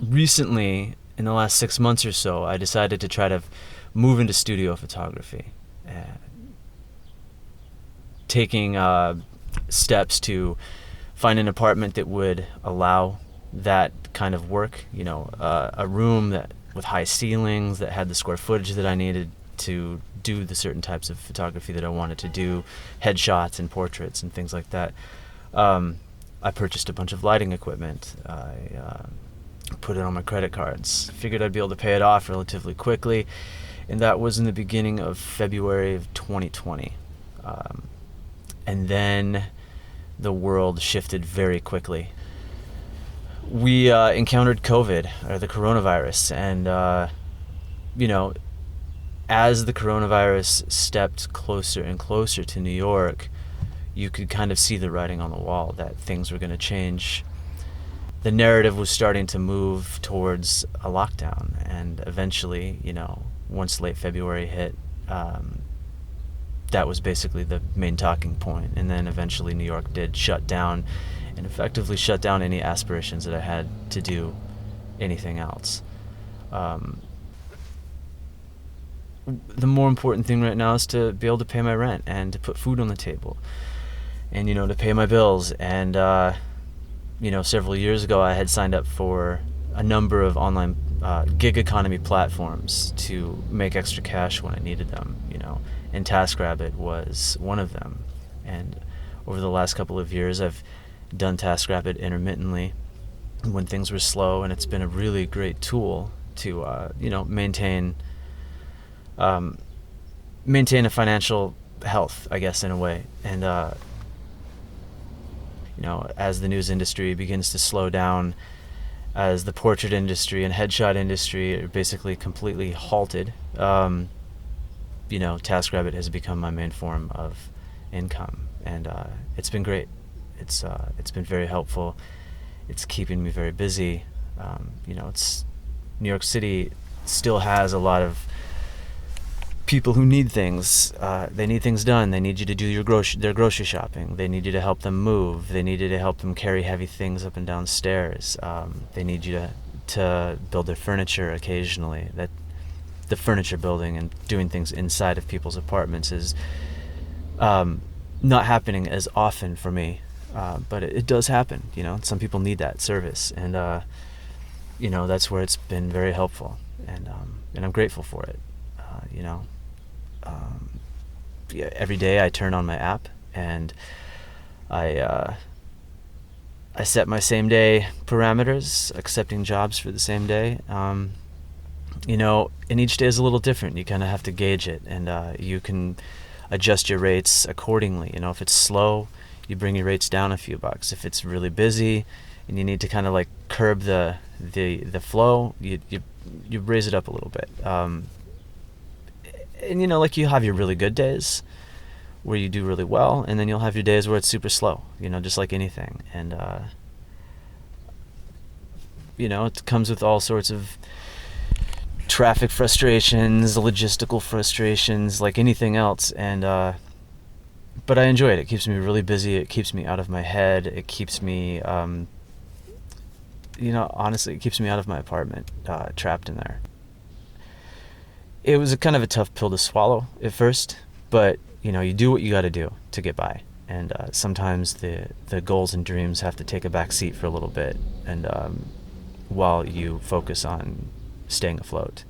recently, in the last 6 months or so, I decided to try to move into studio photography, taking steps to find an apartment that would allow that kind of work. A room that with high ceilings that had the square footage that I needed to do the certain types of photography that I wanted to do, headshots and portraits and things like that. I purchased a bunch of lighting equipment. I put it on my credit cards. Figured I'd be able to pay it off relatively quickly, and that was in the beginning of February of 2020. And then the world shifted very quickly. We encountered COVID, or the coronavirus, and as the coronavirus stepped closer and closer to New York, you could kind of see the writing on the wall that things were going to change. The narrative was starting to move towards a lockdown, and eventually, once late February hit, that was basically the main talking point. And then eventually New York did shut down, and effectively shut down any aspirations that I had to do anything else. The more important thing right now is to be able to pay my rent and to put food on the table, and to pay my bills. And several years ago I had signed up for a number of online gig economy platforms to make extra cash when I needed them, and TaskRabbit was one of them. And over the last couple of years I've done TaskRabbit intermittently when things were slow, and it's been a really great tool to maintain a financial health, I guess, in a way. And as the news industry begins to slow down, as the portrait industry and headshot industry are basically completely halted, TaskRabbit has become my main form of income, and it's been great. It's been very helpful. It's keeping me very busy. It's New York City still has a lot of people who need things. They need things done. They need you to do their grocery shopping. They need you to help them move. They need you to help them carry heavy things up and down stairs. They need you to build their furniture occasionally. That the furniture building and doing things inside of people's apartments is not happening as often for me, but it does happen. Some people need that service, and that's where it's been very helpful, and I'm grateful for it. Every day I turn on my app, and I set my same day parameters, accepting jobs for the same day. And each day is a little different. You kind of have to gauge it, and you can adjust your rates accordingly. If it's slow, you bring your rates down a few bucks. If it's really busy and you need to kind of like curb the flow, you raise it up a little bit. And you have your really good days where you do really well, and then you'll have your days where it's super slow, just like anything. And it comes with all sorts of traffic frustrations, logistical frustrations, like anything else. And but I enjoy it. It keeps me really busy. It keeps me out of my head. It keeps me honestly, it keeps me out of my apartment, trapped in there. It was a kind of a tough pill to swallow at first, but you do what you got to do to get by, and sometimes the goals and dreams have to take a back seat for a little bit, and while you focus on staying afloat.